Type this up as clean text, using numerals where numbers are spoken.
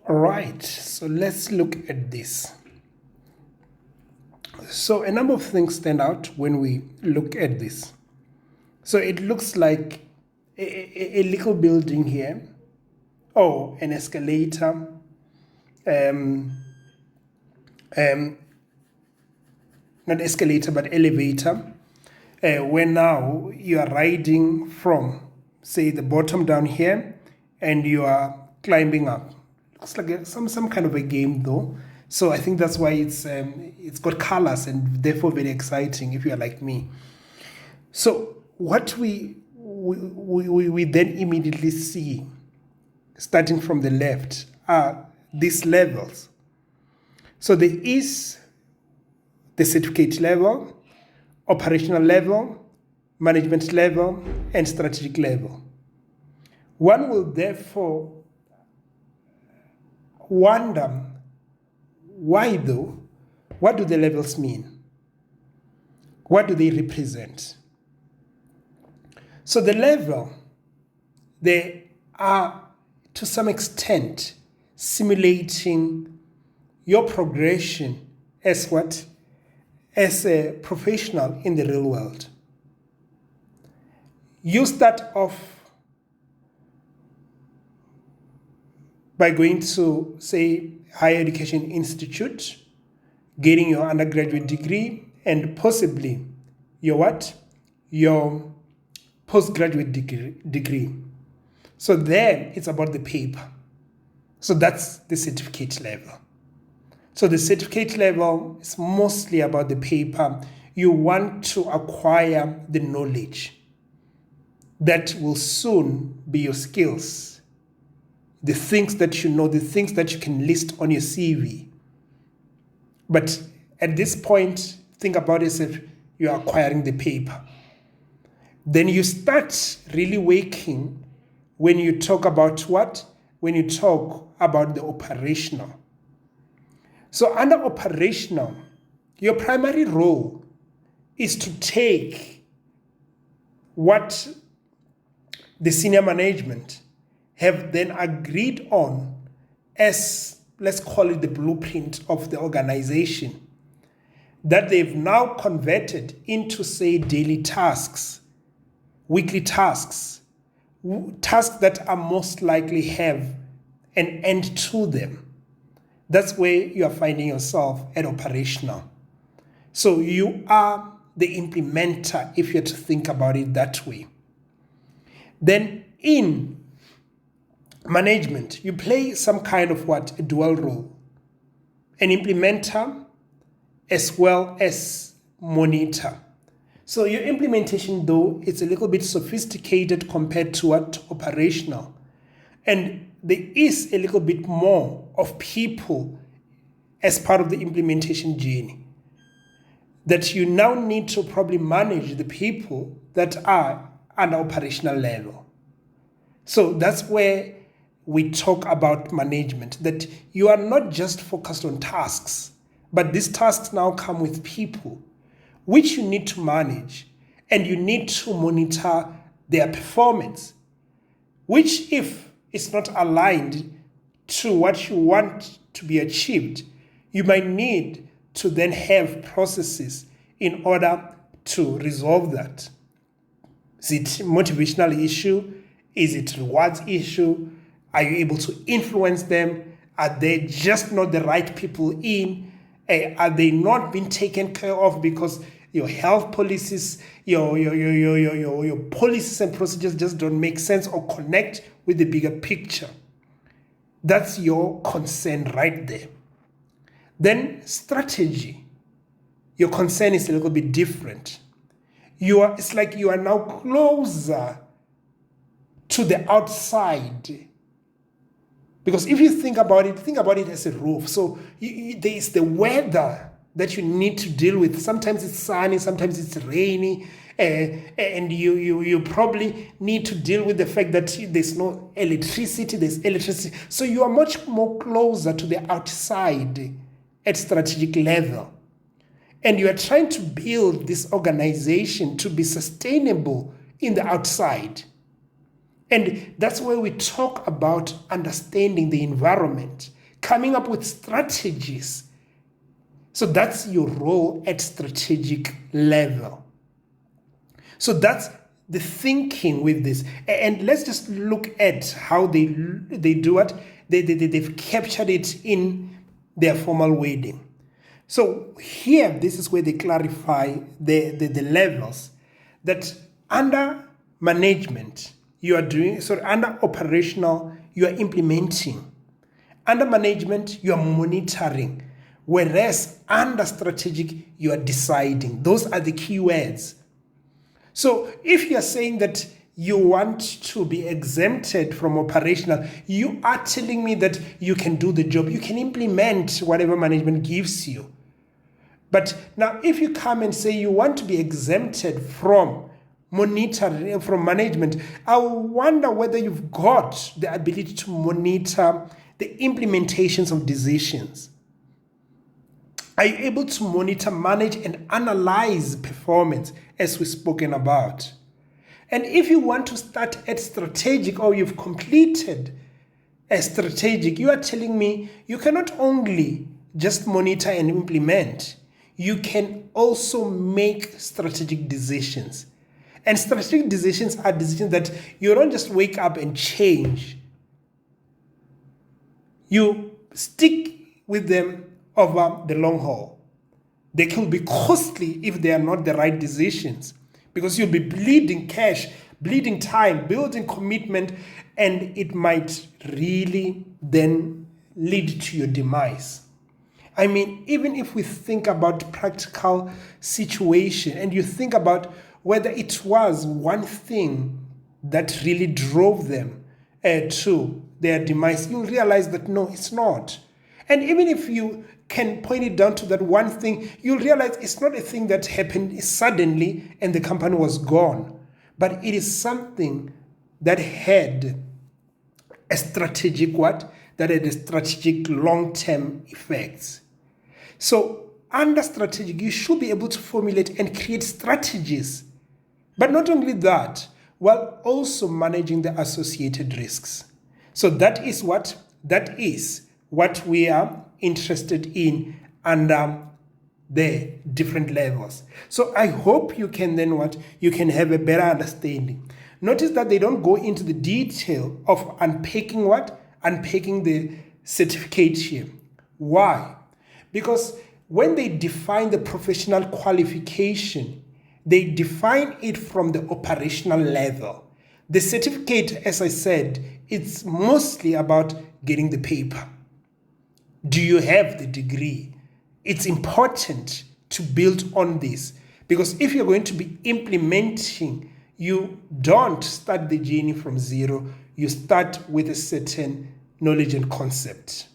All right, so let's look at this. So a number of things stand out when we look at this. So it looks like a little building here. Oh, an escalator. Not escalator, but elevator. Where now you are riding from, say, the bottom down here, and you are climbing up. Looks like some kind of a game though. So I think that's why it's got colors and therefore very exciting if you are like me. So what we then immediately see, starting from the left, are these levels. So there is the certificate level, operational level, management level, and strategic level. One will therefore wonder, why though? What do the levels mean? What do they represent? So the level, they are to some extent simulating your progression as what? As a professional in the real world. You start off by going to, say, higher education institute, getting your undergraduate degree, and possibly your what? Your postgraduate degree. So there, it's about the paper. So that's the certificate level. So the certificate level is mostly about the paper. You want to acquire the knowledge that will soon be your skills, the things that you know, the things that you can list on your CV. But at this point, think about it as if you're acquiring the paper. Then you start really working when you talk about what? When you talk about the operational. So under operational, your primary role is to take what the senior management have then agreed on as, let's call it, the blueprint of the organization, that they've now converted into, say, daily tasks, weekly tasks, tasks that are most likely have an end to them. That's where you are finding yourself at operational. So you are the implementer, if you're to think about it that way. Then in management, you play some kind of what? A dual role. An implementer as well as monitor. So your implementation, though, it's a little bit sophisticated compared to what? Operational. And there is a little bit more of people as part of the implementation journey, that you now need to probably manage the people that are at operational level. So that's where we talk about management, that you are not just focused on tasks, but these tasks now come with people, which you need to manage, and you need to monitor their performance, which if it's not aligned to what you want to be achieved, you might need to then have processes in order to resolve that. Is it motivational issue? Is it rewards issue? Are you able to influence them? Are they just not the right people in? Are they not being taken care of because your health policies, your policies and procedures just don't make sense or connect with the bigger picture? That's your concern right there. Then strategy. Your concern is a little bit different. It's like you are now closer to the outside. Because if you think about it as a roof. So there is the weather that you need to deal with. Sometimes it's sunny, sometimes it's rainy, and you probably need to deal with the fact that there's no electricity, there's electricity. So you are much more closer to the outside at strategic level. And you are trying to build this organization to be sustainable in the outside. And that's where we talk about understanding the environment coming up with strategies. So that's your role at strategic level. So that's the thinking with this. And let's just look at how they do it. They've captured it in their formal wording. So here, this is where they clarify the levels that under management, you are doing, so under operational, you are implementing. Under management, you are monitoring. Whereas under strategic, you are deciding. Those are the key words. So if you are saying that you want to be exempted from operational, you are telling me that you can do the job. You can implement whatever management gives you. But now if you come and say you want to be exempted from monitoring, from management, I wonder whether you've got the ability to monitor the implementations of decisions. Are you able to monitor, manage, and analyze performance as we've spoken about? And if you want to start at strategic, or you've completed a strategic, you are telling me you cannot only just monitor and implement, you can also make strategic decisions. And strategic decisions are decisions that you don't just wake up and change. You stick with them over the long haul. They can be costly if they are not the right decisions, because you'll be bleeding cash, bleeding time, building commitment, and it might really then lead to your demise. I mean, even if we think about practical situation and you think about whether it was one thing that really drove them to their demise, you'll realize that no, it's not. And even if you can point it down to that one thing, you'll realize it's not a thing that happened suddenly and the company was gone, but it is something that had a strategic that had a strategic long-term effects. So under strategic, you should be able to formulate and create strategies. But not only that, while also managing the associated risks. So that is what we are interested in under the different levels. So I hope you can then you can have a better understanding. Notice that they don't go into the detail of unpacking the certificate here. Why? Because when they define the professional qualification, they define it from the operational level. The certificate, as I said, it's mostly about getting the paper. Do you have the degree? It's important to build on this, because if you're going to be implementing, you don't start the journey from zero. You start with a certain knowledge and concept.